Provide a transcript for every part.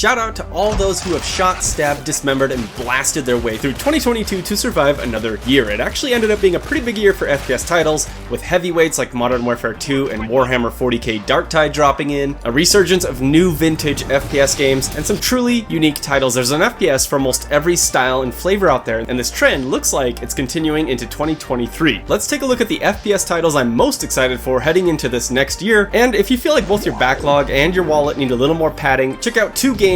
shout out to all those who have shot, stabbed, dismembered, and blasted their way through 2022 to survive another year. It actually ended up being a pretty big year for FPS titles, with heavyweights like Modern Warfare 2 and Warhammer 40k Darktide dropping in, a resurgence of new vintage FPS games, and some truly unique titles. There's an FPS for almost every style and flavor out there, and this trend looks like it's continuing into 2023. Let's take a look at the FPS titles I'm most excited for heading into this next year, and if you feel like both your backlog and your wallet need a little more padding, check out 2game.com.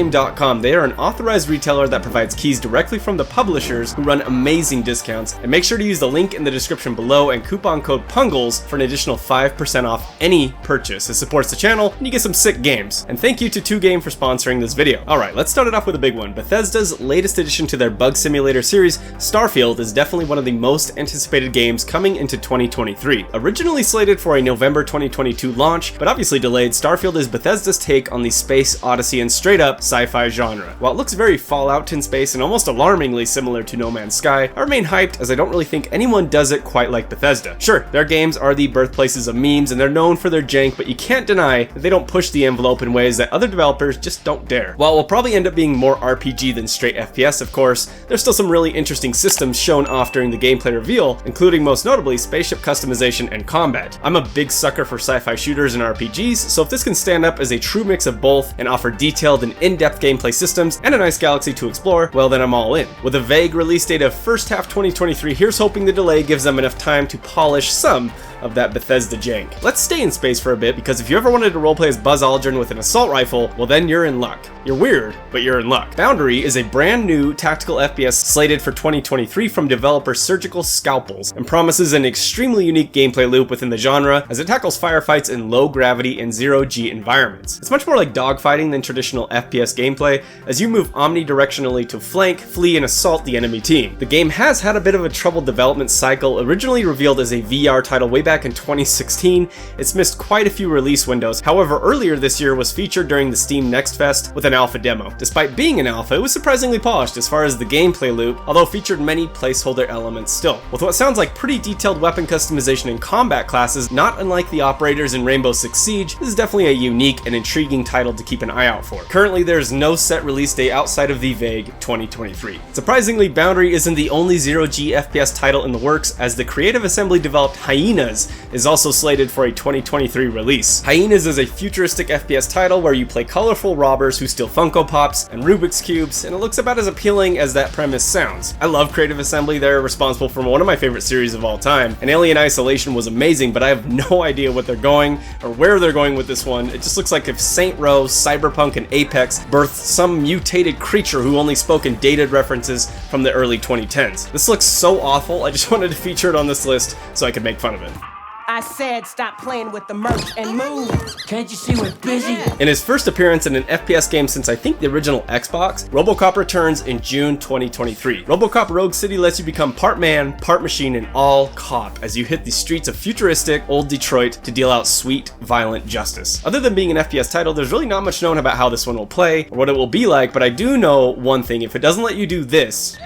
They are an authorized retailer that provides keys directly from the publishers who run amazing discounts, and make sure to use the link in the description below and coupon code PUNGLES for an additional 5% off any purchase. It supports the channel and you get some sick games. And thank you to 2Game for sponsoring this video. Alright, let's start it off with a big one. Bethesda's latest addition to their bug simulator series, Starfield, is definitely one of the most anticipated games coming into 2023. Originally slated for a November 2022 launch, but obviously delayed, Starfield is Bethesda's take on the space odyssey and straight up sci-fi genre. While it looks very Fallout in space and almost alarmingly similar to No Man's Sky, I remain hyped as I don't really think anyone does it quite like Bethesda. Sure, their games are the birthplaces of memes and they're known for their jank, but you can't deny that they don't push the envelope in ways that other developers just don't dare. While we'll probably end up being more RPG than straight FPS, of course, there's still some really interesting systems shown off during the gameplay reveal, including most notably spaceship customization and combat. I'm a big sucker for sci-fi shooters and RPGs, so if this can stand up as a true mix of both and offer detailed and in-depth gameplay systems and a nice galaxy to explore, well then I'm all in. With a vague release date of first half 2023, here's hoping the delay gives them enough time to polish some of that Bethesda jank. Let's stay in space for a bit, because if you ever wanted to roleplay as Buzz Aldrin with an assault rifle, well then you're in luck. You're weird, but you're in luck. Boundary is a brand new tactical FPS slated for 2023 from developer Surgical Scalpels, and promises an extremely unique gameplay loop within the genre as it tackles firefights in low gravity and zero-G environments. It's much more like dogfighting than traditional FPS gameplay, as you move omnidirectionally to flank, flee, and assault the enemy team. The game has had a bit of a troubled development cycle. Originally revealed as a VR title way back in 2016, it's missed quite a few release windows. However, earlier this year was featured during the Steam Next Fest with an alpha demo. Despite being an alpha, it was surprisingly polished as far as the gameplay loop, although featured many placeholder elements still. With what sounds like pretty detailed weapon customization and combat classes, not unlike the operators in Rainbow Six Siege, this is definitely a unique and intriguing title to keep an eye out for. Currently, there's no set release date outside of the vague 2023. Surprisingly, Boundary isn't the only zero-G FPS title in the works, as the Creative Assembly developed Hyenas is also slated for a 2023 release. Hyenas is a futuristic FPS title where you play colorful robbers who steal Funko Pops and Rubik's Cubes, and it looks about as appealing as that premise sounds. I love Creative Assembly. They're responsible for one of my favorite series of all time, and Alien Isolation was amazing, but I have no idea what they're going or where they're going with this one. It just looks like if Saint Row, Cyberpunk, and Apex birthed some mutated creature who only spoke in dated references from the early 2010s. This looks so awful, I just wanted to feature it on this list so I could make fun of it. I said stop playing with the merch and move. Can't you see we're busy? In his first appearance in an FPS game since I think the original Xbox, Robocop returns in June 2023. Robocop Rogue City lets you become part man, part machine, and all cop as you hit the streets of futuristic old Detroit to deal out sweet, violent justice. Other than being an FPS title, there's really not much known about how this one will play or what it will be like, but I do know one thing: if it doesn't let you do this,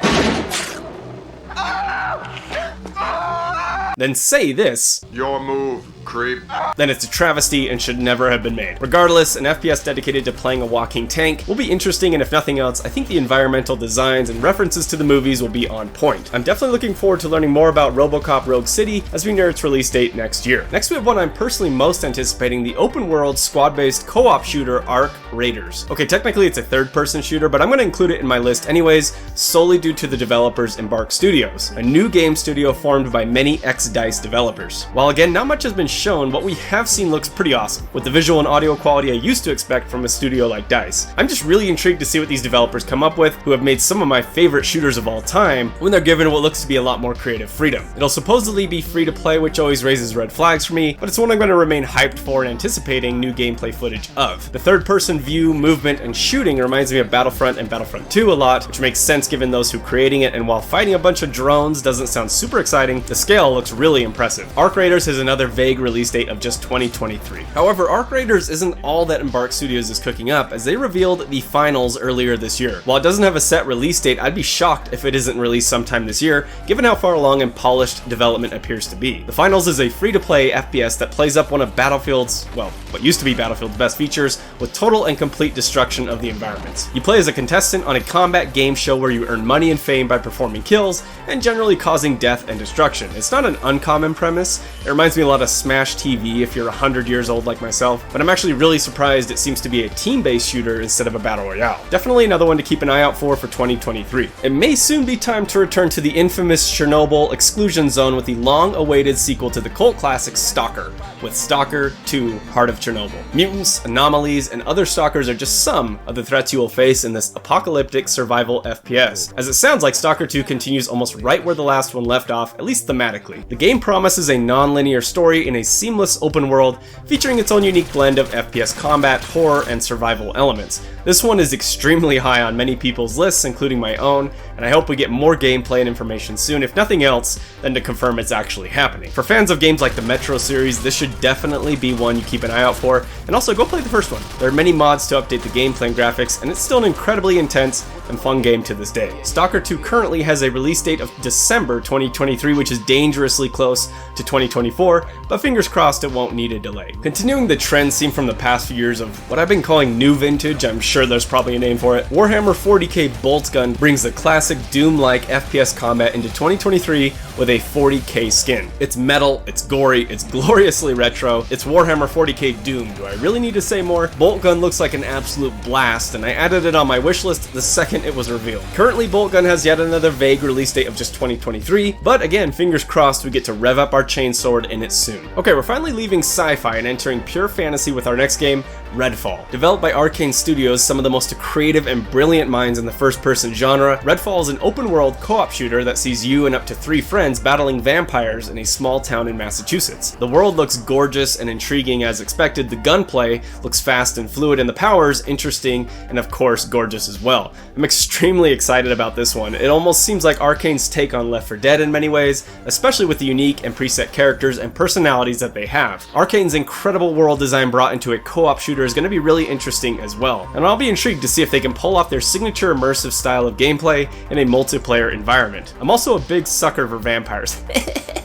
then say this. Your move, creep. Then it's a travesty and should never have been made. Regardless, an FPS dedicated to playing a walking tank will be interesting, and if nothing else, I think the environmental designs and references to the movies will be on point. I'm definitely looking forward to learning more about Robocop Rogue City as we near its release date next year. Next we have one I'm personally most anticipating, the open world squad-based co-op shooter Ark Raiders. Okay, technically it's a third-person shooter, but I'm going to include it in my list anyways, solely due to the developers Embark Studios, a new game studio formed by many ex-DICE developers. While again, not much has been shown, what we have seen looks pretty awesome, with the visual and audio quality I used to expect from a studio like DICE. I'm just really intrigued to see what these developers come up with, who have made some of my favorite shooters of all time, when they're given what looks to be a lot more creative freedom. It'll supposedly be free to play, which always raises red flags for me, but it's one I'm going to remain hyped for and anticipating new gameplay footage of. The third-person view, movement, and shooting reminds me of Battlefront and Battlefront 2 a lot, which makes sense given those who creating it, and while fighting a bunch of drones doesn't sound super exciting, the scale looks really impressive. Ark Raiders is another vague release release date of just 2023. However, Arc Raiders isn't all that Embark Studios is cooking up, as they revealed the finals earlier this year. While it doesn't have a set release date, I'd be shocked if it isn't released sometime this year, given how far along and polished development appears to be. The finals is a free-to-play FPS that plays up one of Battlefield's, well, what used to be Battlefield's best features, with total and complete destruction of the environments. You play as a contestant on a combat game show where you earn money and fame by performing kills, and generally causing death and destruction. It's not an uncommon premise. It reminds me a lot of Smash TV if you're 100 years old like myself, but I'm actually really surprised it seems to be a team-based shooter instead of a battle royale. Definitely another one to keep an eye out for 2023. It may soon be time to return to the infamous Chernobyl exclusion zone with the long-awaited sequel to the cult classic S.T.A.L.K.E.R, with S.T.A.L.K.E.R 2 Heart of Chernobyl. Mutants, anomalies, and other stalkers are just some of the threats you will face in this apocalyptic survival FPS, as it sounds like S.T.A.L.K.E.R 2 continues almost right where the last one left off, at least thematically. The game promises a non-linear story in a seamless open world, featuring its own unique blend of FPS combat, horror, and survival elements. This one is extremely high on many people's lists, including my own, and I hope we get more gameplay and information soon, if nothing else than to confirm it's actually happening. For fans of games like the Metro series, this should definitely be one you keep an eye out for, and also go play the first one. There are many mods to update the gameplay and graphics, and it's still an incredibly intense and fun game to this day. S.T.A.L.K.E.R 2 currently has a release date of December 2023, which is dangerously close to 2024, but fingers crossed it won't need a delay. Continuing the trend seen from the past few years of what I've been calling new vintage, I'm sure there's probably a name for it, Warhammer 40k Boltgun brings the classic Doom-like FPS combat into 2023 with a 40k skin. It's metal, it's gory, it's gloriously retro, it's Warhammer 40k Doom. Do I really need to say more? Boltgun looks like an absolute blast, and I added it on my wishlist the second it was revealed. Currently, Boltgun has yet another vague release date of just 2023, but again, fingers crossed we get to rev up our chainsword in it soon. Okay, we're finally leaving sci-fi and entering pure fantasy with our next game, Redfall. Developed by Arcane Studios, some of the most creative and brilliant minds in the first-person genre, Redfall is an open-world co-op shooter that sees you and up to 3 friends battling vampires in a small town in Massachusetts. The world looks gorgeous and intriguing as expected, the gunplay looks fast and fluid, and the powers interesting and of course gorgeous as well. I'm extremely excited about this one. It almost seems like Arcane's take on Left 4 Dead in many ways, especially with the unique and preset characters and personalities that they have. Arcane's incredible world design brought into a co-op shooter is going to be really interesting as well, and I'll be intrigued to see if they can pull off their signature immersive style of gameplay in a multiplayer environment. I'm also a big sucker for vampires.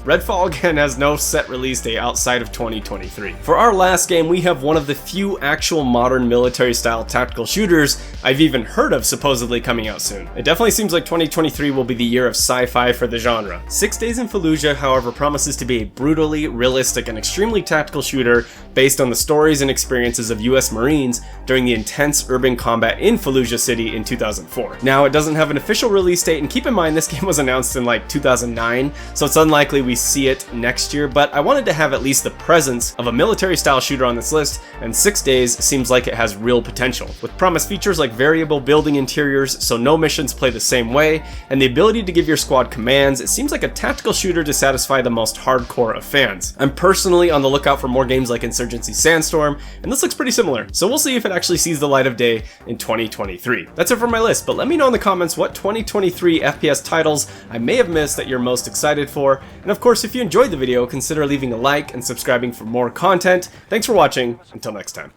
Redfall again has no set release date outside of 2023. For our last game, we have one of the few actual modern military-style tactical shooters I've even heard of supposedly coming out soon. It definitely seems like 2023 will be the year of sci-fi for the genre. 6 Days in Fallujah, however, promises to be a brutally realistic and extremely tactical shooter based on the stories and experiences of US Marines during the intense urban combat in Fallujah City in 2004. Now, it doesn't have an official release date, and keep in mind this game was announced in like 2009, so it's unlikely we see it next year, but I wanted to have at least the presence of a military-style shooter on this list, and 6 Days seems like it has real potential. With promised features like variable building interiors so no missions play the same way, and the ability to give your squad commands, it seems like a tactical shooter to satisfy the most hardcore of fans. I'm personally on the lookout for more games like Insurgency Sandstorm, and this looks pretty similar, so we'll see if it actually sees the light of day in 2023. That's it for my list, but let me know in the comments what 2023 FPS titles I may have missed that you're most excited for, and of course, if you enjoyed the video, consider leaving a like and subscribing for more content. Thanks for watching. Until next time.